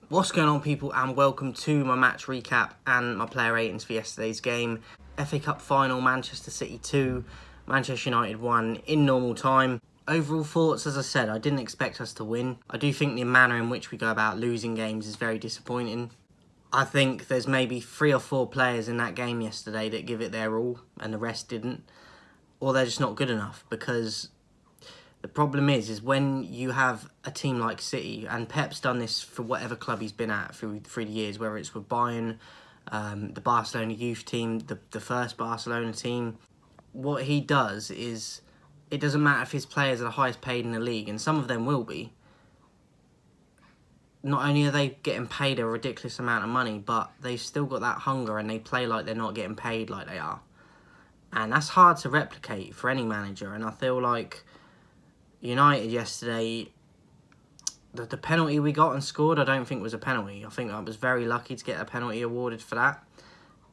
What's going on, people, and welcome to my match recap and my player ratings for yesterday's game. FA Cup final, Manchester City 2, Manchester United 1 in normal time. Overall thoughts, as I said, I didn't expect us to win. I do think the manner in which we go about losing games is very disappointing. I think there's maybe 3 or 4 players in that game yesterday that give it their all and the rest didn't. Or they're just not good enough, because the problem is when you have a team like City, and Pep's done this for whatever club he's been at through the years, whether it's with Bayern, the Barcelona youth team, the first Barcelona team. What he does is, it doesn't matter if his players are the highest paid in the league, and some of them will be. Not only are they getting paid a ridiculous amount of money, but they've still got that hunger and they play like they're not getting paid like they are. And that's hard to replicate for any manager, and I feel like United yesterday, the penalty we got and scored, I don't think was a penalty. I think I was very lucky to get a penalty awarded for that.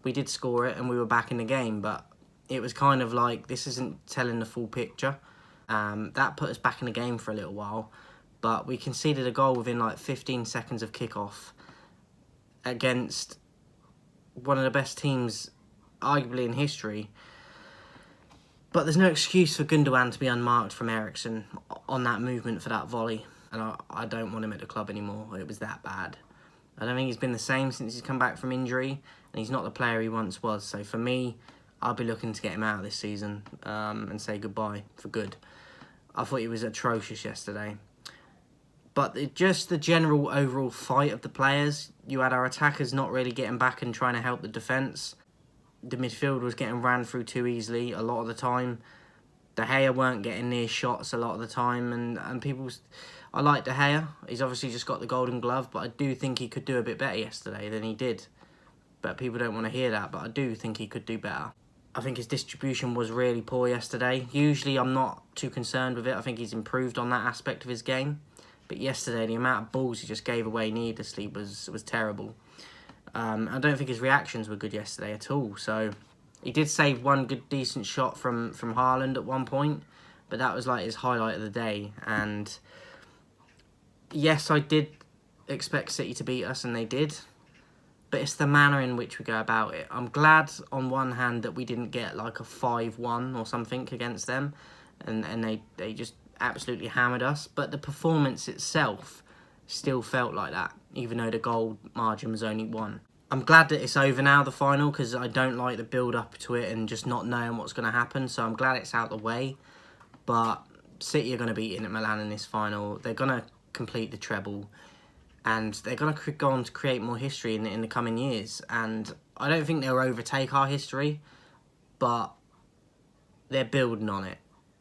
We did score it and we were back in the game, but it was kind of like, this isn't telling the full picture. That put us back in the game for a little while, but we conceded a goal within like 15 seconds of kickoff against one of the best teams arguably in history. But there's no excuse for Gundogan to be unmarked from Eriksen on that movement for that volley. And I don't want him at the club anymore. It was that bad. I don't think he's been the same since he's come back from injury. And he's not the player he once was. So for me, I'll be looking to get him out this season and say goodbye for good. I thought he was atrocious yesterday. But just the general overall fight of the players. You had our attackers not really getting back and trying to help the defence. The midfield was getting ran through too easily a lot of the time. De Gea weren't getting near shots a lot of the time, and people. I like De Gea. He's obviously just got the Golden Glove, but I do think he could do a bit better yesterday than he did. But people don't want to hear that, but I do think he could do better. I think his distribution was really poor yesterday. Usually I'm not too concerned with it. I think he's improved on that aspect of his game. But yesterday, the amount of balls he just gave away needlessly was terrible. I don't think his reactions were good yesterday at all. So he did save one good, decent shot from Haaland at one point, but that was like his highlight of the day. And yes, I did expect City to beat us, and they did. But it's the manner in which we go about it. I'm glad, on one hand, that we didn't get like a 5-1 or something against them, and they just absolutely hammered us. But the performance itself still felt like that, even though the goal margin was only 1. I'm glad that it's over now, the final, because I don't like the build-up to it and just not knowing what's going to happen. So I'm glad it's out the way. But City are going to beat Inter Milan in this final. They're going to complete the treble. And they're going to go on to create more history in the coming years. And I don't think they'll overtake our history, but they're building on it.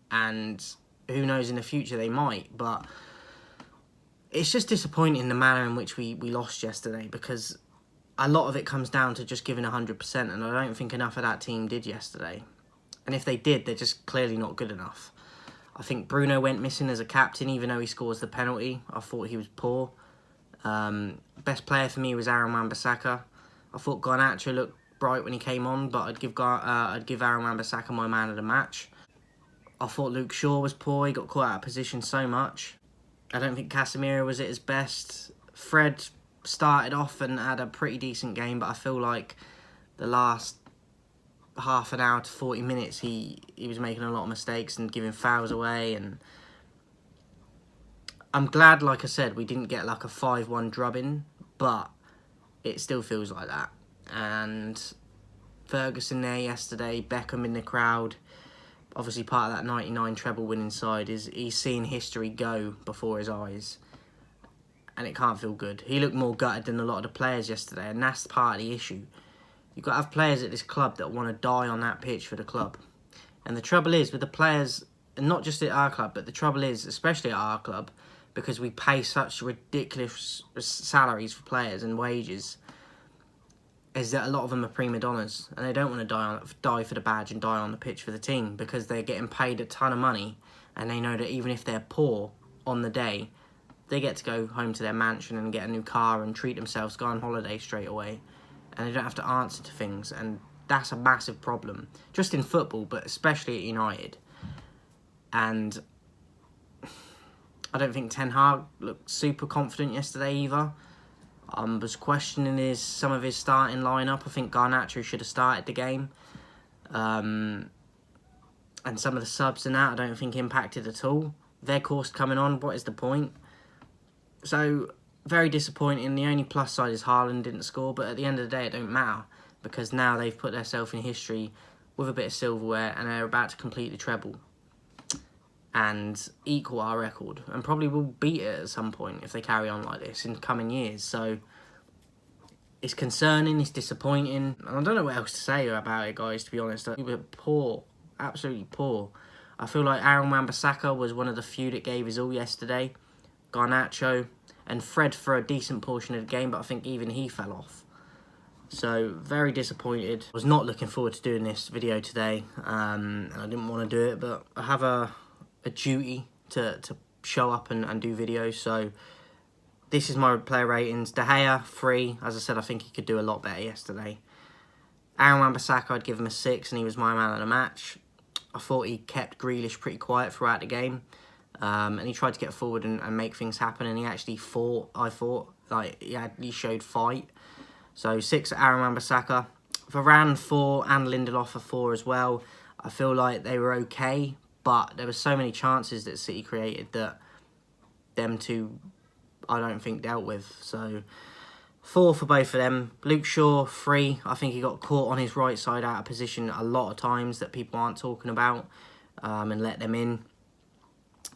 And who knows, in the future they might. But it's just disappointing the manner in which we lost yesterday, because a lot of it comes down to just giving 100%, and I don't think enough of that team did yesterday. And if they did, they're just clearly not good enough. I think Bruno went missing as a captain, even though he scores the penalty. I thought he was poor. Best player for me was Aaron Wan-Bissaka. I thought Garnacho looked bright when he came on, but I'd give Aaron Wan-Bissaka my man of the match. I thought Luke Shaw was poor. He got caught out of position so much. I don't think Casemiro was at his best. Fred started off and had a pretty decent game, but I feel like the last half an hour to 40 minutes he was making a lot of mistakes and giving fouls away. And I'm glad, like I said, we didn't get like a 5-1 drubbing, but it still feels like that. And Ferguson there yesterday, Beckham in the crowd, obviously part of that 99 treble winning side, he's seen history go before his eyes. And it can't feel good. He looked more gutted than a lot of the players yesterday, and that's part of the issue. You've got to have players at this club that want to die on that pitch for the club. And the trouble is with the players, and not just at our club, but the trouble is, especially at our club, because we pay such ridiculous salaries for players and wages, is that a lot of them are prima donnas, and they don't want to die for the badge and die on the pitch for the team, because they're getting paid a ton of money, and they know that even if they're poor on the day, they get to go home to their mansion and get a new car and treat themselves, go on holiday straight away. And they don't have to answer to things. And that's a massive problem. Just in football, but especially at United. And I don't think Ten Hag looked super confident yesterday either. Was questioning some of his starting lineup. I think Garnacho should have started the game. And some of the subs and that I don't think impacted at all. Weghorst coming on, what is the point? So, very disappointing. The only plus side is Haaland didn't score, but at the end of the day it don't matter, because now they've put themselves in history with a bit of silverware and they're about to complete the treble and equal our record, and probably will beat it at some point if they carry on like this in coming years. So it's concerning, it's disappointing, and I don't know what else to say about it, guys, to be honest. We were poor, absolutely poor. I feel like Aaron Wan-Bissaka was one of the few that gave his all yesterday. Garnacho and Fred for a decent portion of the game, but I think even he fell off. So, very disappointed. Was not looking forward to doing this video today. And I didn't want to do it, but I have a duty to show up and do videos. So, this is my player ratings. De Gea, 3. As I said, I think he could do a lot better yesterday. Aaron Wan-Bissaka, I'd give him a 6, and he was my man of the match. I thought he kept Grealish pretty quiet throughout the game. And he tried to get forward and make things happen, and he actually fought, I thought. Like, he showed fight. So, 6 Aaron Wan-Bissaka. Varane, 4, and Lindelof are 4 as well. I feel like they were okay, but there were so many chances that City created that them two, I don't think, dealt with. So, 4 for both of them. Luke Shaw, 3. I think he got caught on his right side out of position a lot of times that people aren't talking about, and let them in.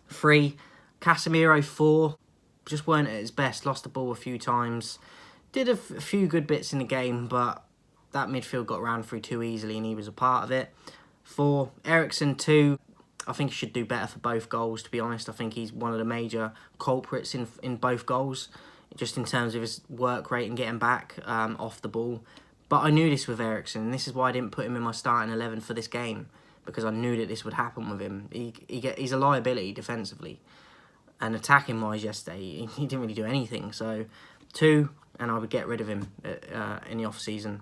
3. Casemiro, 4. Just weren't at his best. Lost the ball a few times. Did a few good bits in the game, but that midfield got ran through too easily and he was a part of it. 4. Eriksen, 2. I think he should do better for both goals, to be honest. I think he's one of the major culprits in both goals, just in terms of his work rate and getting back off the ball. But I knew this with Eriksen, and this is why I didn't put him in my starting 11 for this game, because I knew that this would happen with him. He's a liability defensively. And attacking-wise yesterday, he didn't really do anything. So, 2, and I would get rid of him in the off-season.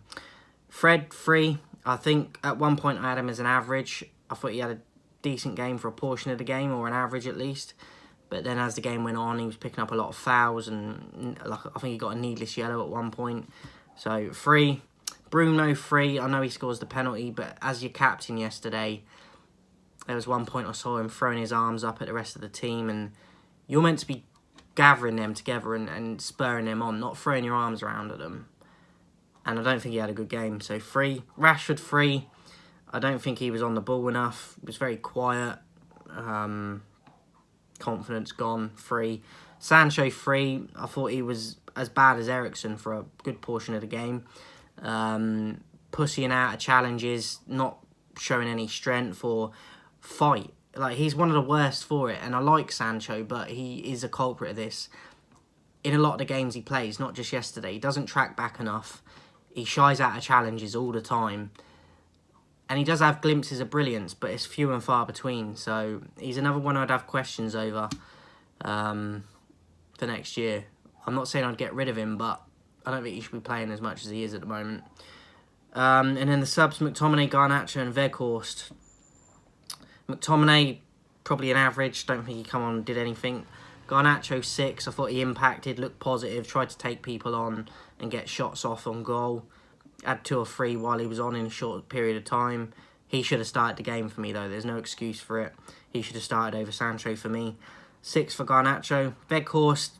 Fred, 3. I think at one point I had him as an average. I thought he had a decent game for a portion of the game, or an average at least. But then as the game went on, he was picking up a lot of fouls, and I think he got a needless yellow at one point. So, 3. Bruno, 3. I know he scores the penalty, but as your captain yesterday, there was one point I saw him throwing his arms up at the rest of the team, and you're meant to be gathering them together and spurring them on, not throwing your arms around at them. And I don't think he had a good game. So 3. Rashford, 3. I don't think he was on the ball enough. He was very quiet. Confidence gone. 3. Sancho, 3. I thought he was as bad as Eriksen for a good portion of the game. Pussying out of challenges, not showing any strength or fight. Like, he's one of the worst for it, and I like Sancho, but he is a culprit of this. In a lot of the games he plays, not just yesterday, he doesn't track back enough. He shies out of challenges all the time. And he does have glimpses of brilliance, but it's few and far between. So he's another one I'd have questions over for next year. I'm not saying I'd get rid of him, but I don't think he should be playing as much as he is at the moment. And then the subs, McTominay, Garnacho and Weghorst. McTominay, probably an average. Don't think he come on and did anything. Garnacho, 6. I thought he impacted, looked positive, tried to take people on and get shots off on goal. Had 2 or 3 while he was on in a short period of time. He should have started the game for me, though. There's no excuse for it. He should have started over Sancho for me. 6 for Garnacho. Weghorst,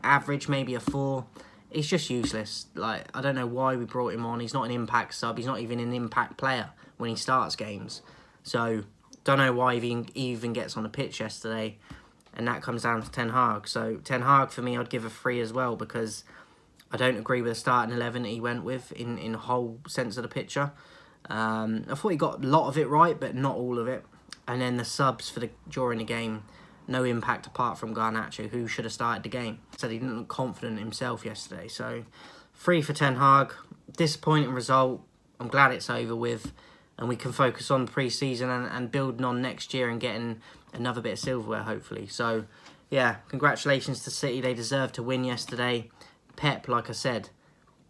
average, maybe a 4. He's just useless. Like, I don't know why we brought him on. He's not an impact sub. He's not even an impact player when he starts games. So, don't know why he even gets on the pitch yesterday. And that comes down to Ten Hag. So, Ten Hag, for me, I'd give a 3 as well, because I don't agree with the starting 11 that he went with in the whole sense of the picture. I thought he got a lot of it right, but not all of it. And then the subs during the game, no impact apart from Garnacho, who should have started the game. Said he didn't look confident himself yesterday. So, 3 for Ten Hag. Disappointing result. I'm glad it's over with. And we can focus on pre-season and building on next year and getting another bit of silverware, hopefully. So, yeah, congratulations to City. They deserved to win yesterday. Pep, like I said,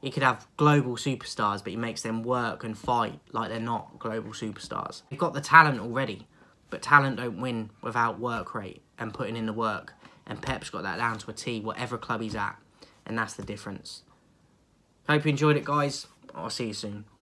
he could have global superstars, but he makes them work and fight like they're not global superstars. They've got the talent already, but talent don't win without work rate and putting in the work. And Pep's got that down to a T, whatever club he's at. and that's the difference. Hope you enjoyed it, guys. I'll see you soon.